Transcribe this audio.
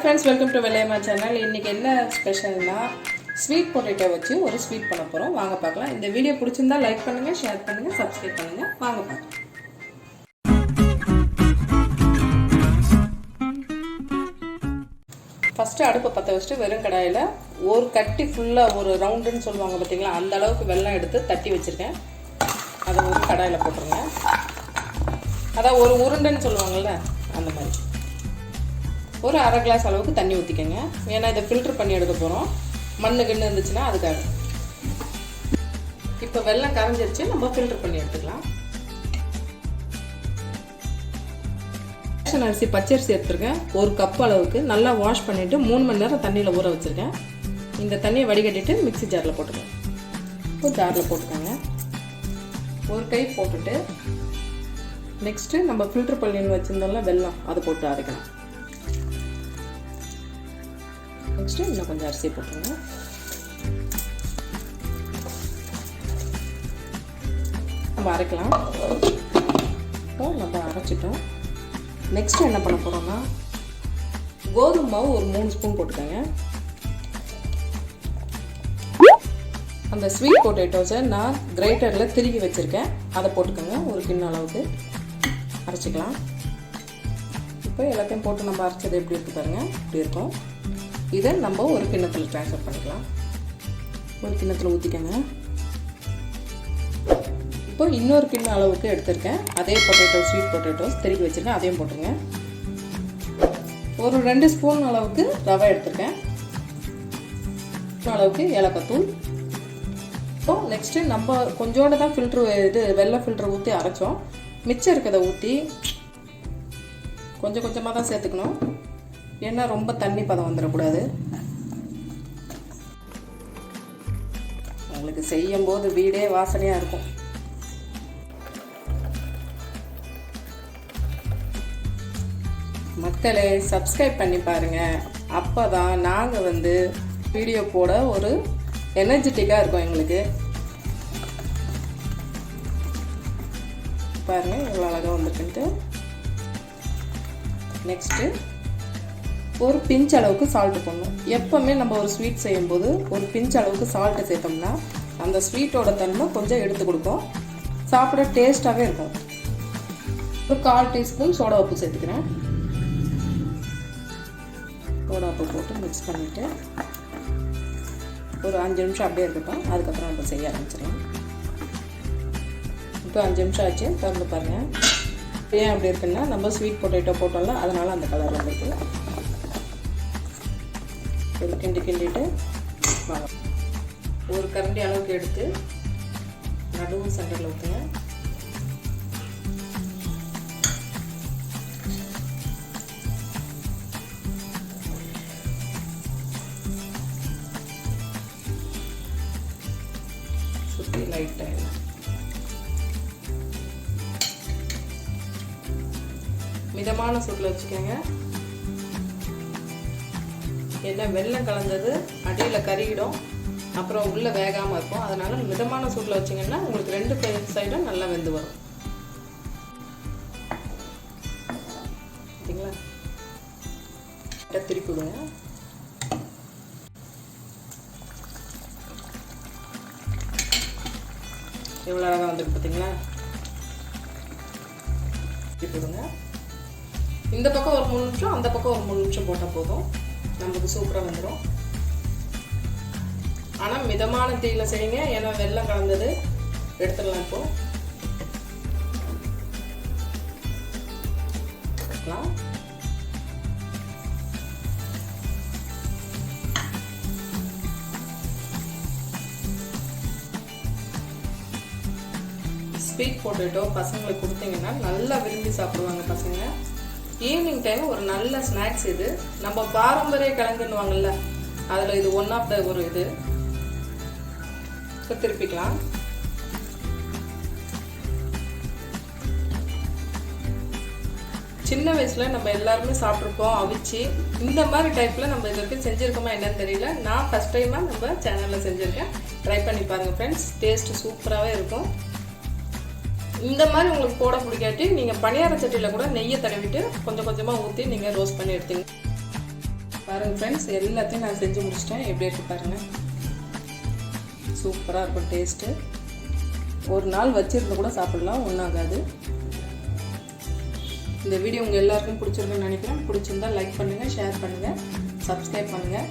friends, welcome to AMMA channel. இன்னைக்கு என்ன ஸ்பெஷல்னா sweet potato வச்சு ஒரு ஸ்வீட் பண்ண போறோம். வாங்க பார்க்கலாம். இந்த வீடியோ பிடிச்சிருந்தா லைக் பண்ணுங்க, ஷேர் பண்ணுங்க, Subscribe பண்ணுங்க. வாங்க பார்க்கலாம். ஃபர்ஸ்ட் அடுப்பை பற்ற வச்சுட்டு வெறும் கடாயில ஒரு கட்டி ஃபுல்லா ஒரு ரவுண்டுன்னு சொல்லுவாங்க பாத்தீங்களா, அந்த அளவுக்கு வெல்லம் எடுத்து தட்டி வச்சிருக்கேன். அதை ஒரு கடாயில போட்டுருங்க. அதான் ஒரு உருண்டைன்னு சொல்லுவாங்கல்ல, அந்த மாதிரி. ஒரு அரை கிளாஸ் அளவுக்கு தண்ணி ஊற்றிக்கங்க. ஏன்னா இதை ஃபில்டர் பண்ணி எடுக்க போகிறோம். மண்ணு கிண்ணு இருந்துச்சுன்னா அதுக்காக. இப்போ வெல்லம் கரைஞ்சிருச்சு, நம்ம ஃபில்டர் பண்ணி எடுத்துக்கலாம். ரேஷன் அரிசி பச்சரிசி எடுத்துருக்கேன். ஒரு கப் அளவுக்கு நல்லா வாஷ் பண்ணிவிட்டு 3 மணி நேரம் தண்ணியில் ஊற வச்சுருக்கேன். இந்த தண்ணியை வடிகட்டிட்டு மிக்ஸி ஜாரில் போட்டுக்கோங்க. இப்போ ஜாரில் போட்டுக்கோங்க. ஒரு கை போட்டுட்டு நெக்ஸ்ட்டு நம்ம ஃபில்டர் பண்ணின்னு வச்சுருந்தோம்ல வெல்லம், அதை போட்டு அரைக்கலாம். நெக்ஸ்ட்டு இன்னும் கொஞ்சம் அரிசி போட்டுருங்க. நம்ம அரைக்கலாம். இப்போ நம்ம அரைச்சிட்டோம். நெக்ஸ்ட்டு என்ன பண்ண போகிறோம்னா கோதுமை மாவு ஒரு 3 ஸ்பூன் போட்டுக்கோங்க. அந்த ஸ்வீட் பொட்டேட்டோஸை நான் கிரேட்டரில் திருகி வச்சுருக்கேன், அதை போட்டுக்கோங்க. ஒரு கிண்ண அளவுக்கு அரைச்சிக்கலாம். இப்போ எல்லாத்தையும் போட்டு நம்ம அரைச்சது எப்படி இருக்குது பாருங்கள், இப்படி இருக்கும். இதை நம்ம ஒரு கிண்ணத்தில் ட்ரான்ஸ்ஃபர் பண்ணிக்கலாம். ஒரு கிண்ணத்தில் ஊற்றிக்கோங்க. இப்போ இன்னொரு கிண்ண அளவுக்கு எடுத்திருக்கேன். அதே பொட்டேட்டோ ஸ்வீட் பொட்டேட்டோஸ் திருக்கி வச்சுருக்கேன், அதையும் போட்டுருங்க. ஒரு 2 ஸ்பூன் அளவுக்கு ரவை எடுத்திருக்கேன். அளவுக்கு ஏலக்காய் தூள். இப்போ நெக்ஸ்ட்டு நம்ம கொஞ்சோண்டு தான் வெள்ளை ஃபில்டர் ஊற்றி அரைச்சோம். மிச்சம் இருக்கிறத ஊற்றி கொஞ்சம் கொஞ்சமாக தான் சேர்த்துக்கணும். ஏன்னா ரொம்ப தண்ணி பதம் வந்துடக்கூடாது. உங்களுக்கு செய்யும் போது வீடே வாசனையாக இருக்கும். மக்களே, சப்ஸ்கிரைப் பண்ணி பாருங்கள். அப்போ தான் நாங்கள் வீடியோ போட ஒரு எனர்ஜெட்டிக்காக இருக்கும் எங்களுக்கு. பாருங்கள் எவ்வளோ அழகாக வந்துருக்குன்ட்டு. நெக்ஸ்ட்டு ஒரு பிஞ்ச் அளவுக்கு சால்ட்டு போடணும். எப்போவுமே நம்ம ஒரு ஸ்வீட் செய்யும்போது ஒரு பிஞ்ச் அளவுக்கு சால்ட்டு சேர்த்தோம்னா அந்த ஸ்வீட்டோட தன்மை கொஞ்சம் எடுத்து கொடுக்கும், சாப்பிட டேஸ்ட்டாகவே இருக்கும். ஒரு 1/4 டீஸ்பூன் சோடா உப்பு சேர்த்துக்கிறேன். சோடா உப்பு போட்டு மிக்ஸ் பண்ணிவிட்டு ஒரு 5 நிமிஷம் அப்படியே இருக்கட்டும். அதுக்கப்புறம் நம்ம செய்ய ஆரம்பிச்சிடலாம். இப்போ 5 நிமிஷம் ஆச்சு, திறந்து பாருங்கள். ஏன் அப்படி இருக்குன்னா நம்ம ஸ்வீட் பொட்டேட்டோ போட்டோம்ல, அதனால் அந்த கலர் வந்துருக்கு. ஒரு கிண்டிட்டு ஒரு கரண்டி அளவுக்கு எடுத்து நடுவு சென்டரில் ஊற்றுங்க. சுற்றி லைட்டாக மிதமான சூட்டில் வச்சுக்கோங்க. ஏன்னா வெல்லம் கலந்தது அடியில் கறியிடும், அப்புறம் உள்ளே வேகாமல் இருக்கும். அதனால் மிதமான சூட்டில் வச்சிங்கன்னா உங்களுக்கு 2 சைடும் நல்லா வெந்து வரும். சரிங்களா? திருப்பி விடுங்க. எவ்வளோ அழகாக வந்துருக்கு பார்த்தீங்களா? திருப்பி விடுங்க. இந்த பக்கம் ஒரு 3 நிமிஷம், அந்த பக்கம் ஒரு 3 நிமிஷம் போட்டால் போதும், நமக்கு சூப்பராக வந்துடும். ஆனால் மிதமான தீயில செய்யுங்க, ஏன்னா வெல்லம் கலந்தது. எடுத்துடலாம். இப்போ ஸ்வீட் பொட்டேட்டோ பசங்களுக்கு கொடுத்தீங்கன்னா நல்லா விரும்பி சாப்பிடுவாங்க பசங்க. ஈவினிங் டைம் ஒரு நல்ல ஸ்நாக்ஸ் இது. நம்ம பாரம்பரிய கிழங்குன்னுவாங்கல்ல, அதில் இது ஒன் ஆஃப் த ஒரு இது. திருப்பிக்கலாம். சின்ன வயசில் நம்ம எல்லாருமே சாப்பிட்ருப்போம் அவிச்சு. இந்த மாதிரி டைப்பில் நம்ம இது வரைக்கும் செஞ்சுருக்கோமா என்னன்னு தெரியல. நான் ஃபஸ்ட் டைமாக நம்ம சேனலில் செஞ்சுருக்கேன். ட்ரை பண்ணி பாருங்கள் ஃப்ரெண்ட்ஸ். டேஸ்ட்டு சூப்பராகவே இருக்கும். இந்த மாதிரி உங்களுக்கு போட பிடிக்காட்டி நீங்கள் பணியார சட்டியில் கூட நெய்யை தடவிட்டு கொஞ்சம் கொஞ்சமாக ஊற்றி நீங்கள் ரோஸ்ட் பண்ணி எடுத்தீங்க. பாருங்கள் ஃப்ரெண்ட்ஸ், எல்லாத்தையும் நான் செஞ்சு முடிச்சிட்டேன். எப்படி இருக்கு பாருங்கள். சூப்பராக இருக்கும் டேஸ்ட்டு. ஒரு நாள் வச்சிருந்து கூட சாப்பிடலாம், ஒன்றாகாது. இந்த வீடியோ உங்கள் எல்லாருக்கும் பிடிச்சிருக்குன்னு நினைக்கிறேன். பிடிச்சிருந்தா லைக் பண்ணுங்கள், ஷேர் பண்ணுங்கள், சப்ஸ்கிரைப் பண்ணுங்கள்.